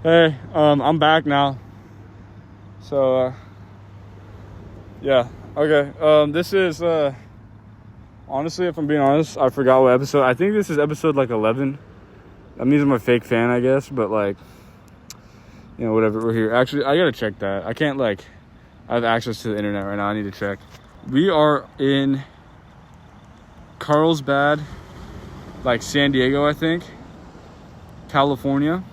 Hey, I'm back now. So, yeah. Okay. This is, honestly, if I'm being honest, I forgot what episode. I think this is episode, 11. That means I'm a fake fan, I guess. But, whatever. We're here. Actually, I gotta check that. I can't, I have access to the internet right now. I need to check. We are in Carlsbad, San Diego, I think. California.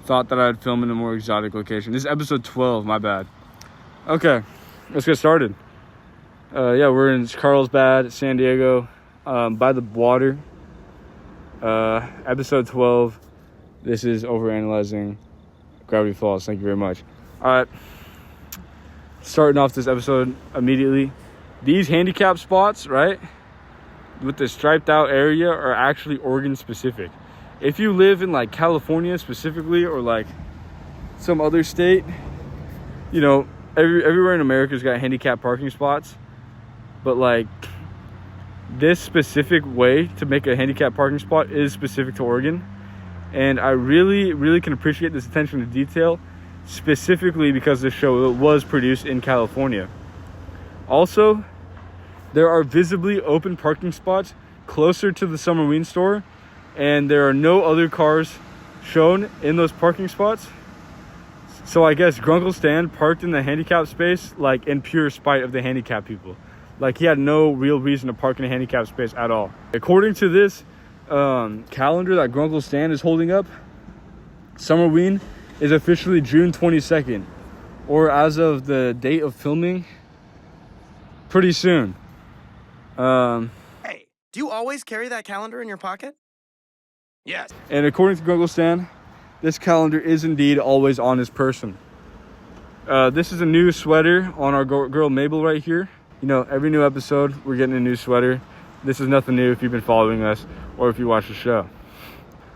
Thought that I'd film in a more exotic location. This is episode 12, my bad. Okay, let's get started. We're in Carlsbad, San Diego, by the water. Episode 12. This is Overanalyzing Gravity Falls. Thank you very much. All right, starting off this episode immediately. These handicap spots, right, with the striped out area are actually Oregon specific. If you live in California specifically, or some other state, everywhere in America's got handicap parking spots, but this specific way to make a handicap parking spot is specific to Oregon. And I really, really can appreciate this attention to detail, specifically because this show was produced in California. Also, there are visibly open parking spots closer to the Summerween store, and there are no other cars shown in those parking spots. So I guess Grunkle Stan parked in the handicap space in pure spite of the handicap people. He had no real reason to park in a handicap space at all. According to this calendar that Grunkle Stan is holding up, Summerween is officially June 22nd, or as of the date of filming, pretty soon. Hey, do you always carry that calendar in your pocket? Yes. And according to Grunkle Stan, this calendar is indeed always on his person. This is a new sweater on our girl Mabel right here. Every new episode, we're getting a new sweater. This is nothing new if you've been following us or if you watch the show.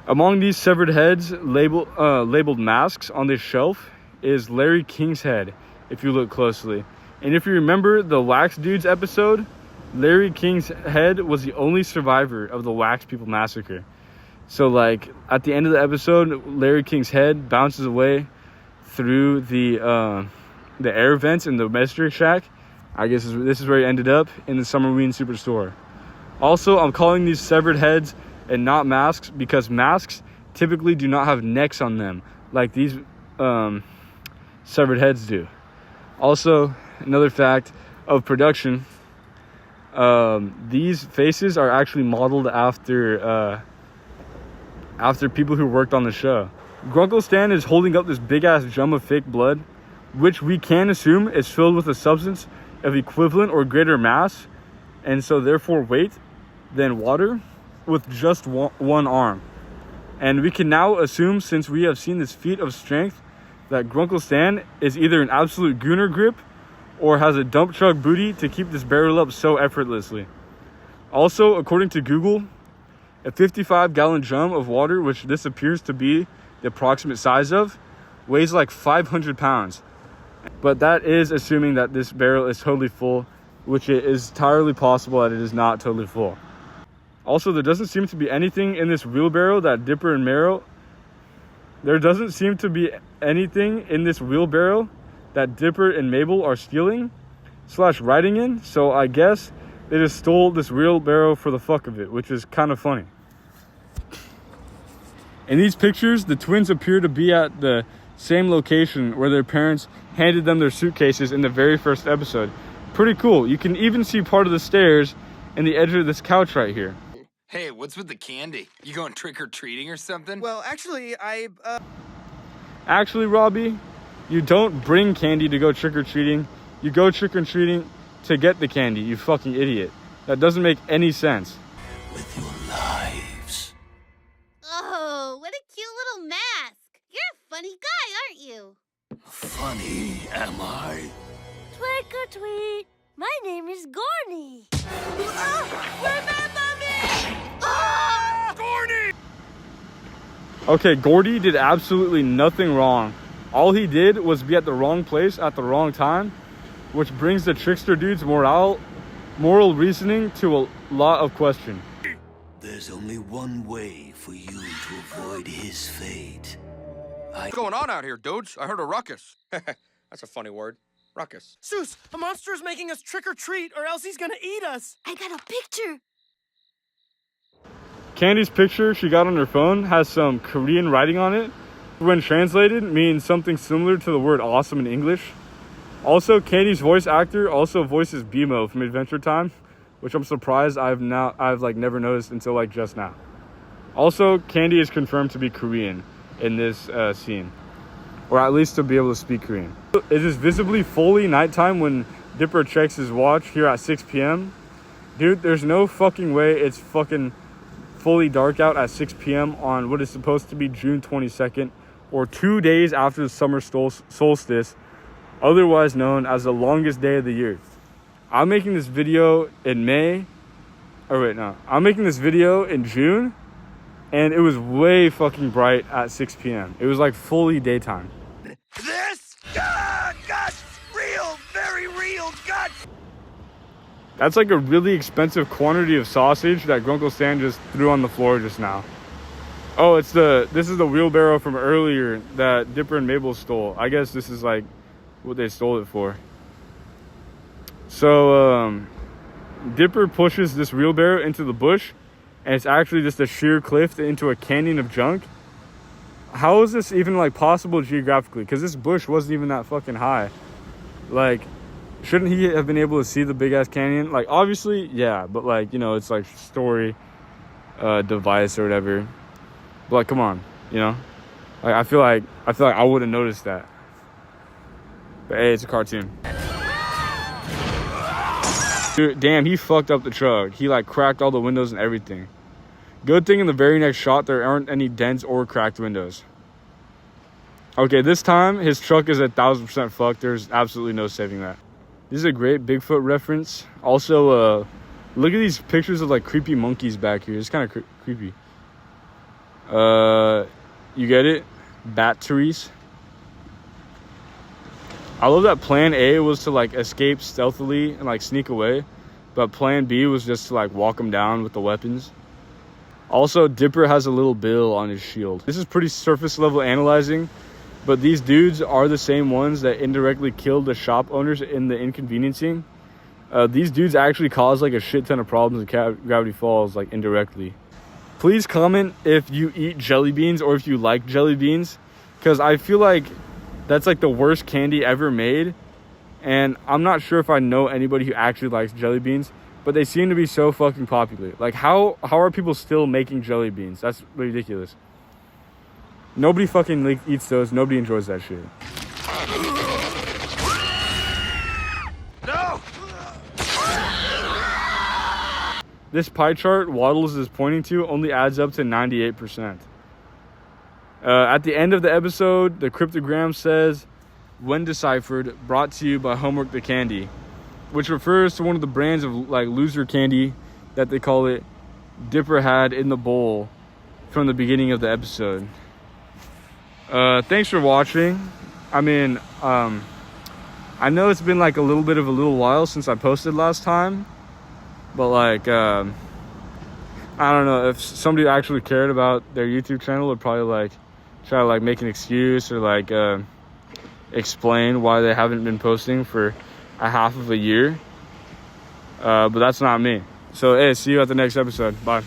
Among these severed heads labeled masks on this shelf is Larry King's head, if you look closely. And if you remember the Wax Dudes episode, Larry King's head was the only survivor of the Wax People Massacre. So, at the end of the episode, Larry King's head bounces away through the air vents in the mystery shack. I guess this is where he ended up, in the Summerween Superstore. Also, I'm calling these severed heads and not masks because masks typically do not have necks on them like these severed heads do. Also, another fact of production, these faces are actually modeled after people who worked on the show. Grunkle Stan is holding up this big ass drum of fake blood, which we can assume is filled with a substance of equivalent or greater mass, and so therefore weight, than water, with just one arm. And we can now assume, since we have seen this feat of strength, that Grunkle Stan is either an absolute gooner grip or has a dump truck booty to keep this barrel up so effortlessly. Also, according to Google, a 55-gallon drum of water, which this appears to be the approximate size of, weighs 500 pounds. But that is assuming that this barrel is totally full, which it is entirely possible that it is not totally full. Also, there doesn't seem to be anything in this wheelbarrow that Dipper and Mabel... There doesn't seem to be anything in this wheelbarrow that Dipper and Mabel are stealing / riding in, so I guess they just stole this wheelbarrow for the fuck of it, which is kind of funny. In these pictures, the twins appear to be at the same location where their parents handed them their suitcases in the very first episode. Pretty cool. You can even see part of the stairs and the edge of this couch right here. Hey, what's with the candy? You going trick-or-treating or something? Well, actually, Actually, Robbie, you don't bring candy to go trick-or-treating. You go trick-or-treating to get the candy, you fucking idiot. That doesn't make any sense. With your lives. Oh, what a cute little mask. You're a funny guy, aren't you? Funny, am I? Trick or treat. My name is Gorny. Remember me! Gordy! Okay, Gordy did absolutely nothing wrong. All he did was be at the wrong place at the wrong time, which brings the trickster dude's moral reasoning to a lot of question. There's only one way for you to avoid his fate. What's going on out here, dudes? I heard a ruckus. That's a funny word. Ruckus. Zeus, a monster is making us trick or treat, or else he's gonna eat us. I got a picture. Candy's picture she got on her phone has some Korean writing on it. When translated, means something similar to the word awesome in English. Also, Candy's voice actor also voices BMO from Adventure Time, which I'm surprised I've never noticed until like just now. Also, Candy is confirmed to be Korean in this scene, or at least to be able to speak Korean. It is visibly fully nighttime when Dipper checks his watch here at 6 p.m. Dude, there's no fucking way it's fucking fully dark out at 6 p.m. on what is supposed to be June 22nd, or 2 days after the summer solstice, otherwise known as the longest day of the year. I'm making this video in I'm making this video in June, and it was way fucking bright at 6 p.m. It was like fully daytime. This? Guts! Real, very real guts! That's like a really expensive quantity of sausage that Grunkle Stan just threw on the floor just now. Oh, this is the wheelbarrow from earlier that Dipper and Mabel stole. I guess this is like what they stole it for. So, Dipper pushes this wheelbarrow into the bush, and it's actually just a sheer cliff into a canyon of junk. How is this even like possible geographically? Because this bush wasn't even that fucking high. Like, shouldn't he have been able to see the big ass canyon? Like, obviously, yeah, but like, you know, it's like story device or whatever. But like, come on, you know? Like, I feel like I would have noticed that. But hey, it's a cartoon. Dude, damn, he fucked up the truck. He like cracked all the windows and everything. Good thing in the very next shot there aren't any dents or cracked windows. Okay, this time his truck is 1,000% fucked. There's absolutely no saving that. This is a great Bigfoot reference. Also, look at these pictures of like creepy monkeys back here. It's kind of creepy. You get it? Batteries. I love that plan A was to like escape stealthily and like sneak away, but plan B was just to like walk them down with the weapons. Also, Dipper has a little bill on his shield. This is pretty surface level analyzing, but these dudes are the same ones that indirectly killed the shop owners in the inconveniencing. These dudes actually caused like a shit ton of problems in Gravity Falls, like indirectly. Please comment if you eat jelly beans or if you like jelly beans, because I feel like that's like the worst candy ever made, and I'm not sure if I know anybody who actually likes jelly beans, but they seem to be so fucking popular. Like, how are people still making jelly beans? That's ridiculous. Nobody fucking like eats those. Nobody enjoys that shit. No! This pie chart Waddles is pointing to only adds up to 98%. At the end of the episode, the cryptogram says, "When deciphered, brought to you by Homework the Candy," which refers to one of the brands of like loser candy that they call it Dipper had in the bowl from the beginning of the episode. Thanks for watching. I mean, I know it's been like a little while since I posted last time, but like, I don't know, if somebody actually cared about their YouTube channel, would probably like try to like make an excuse or like explain why they haven't been posting for a half of a year, but that's not me. So hey, see you at the next episode. Bye.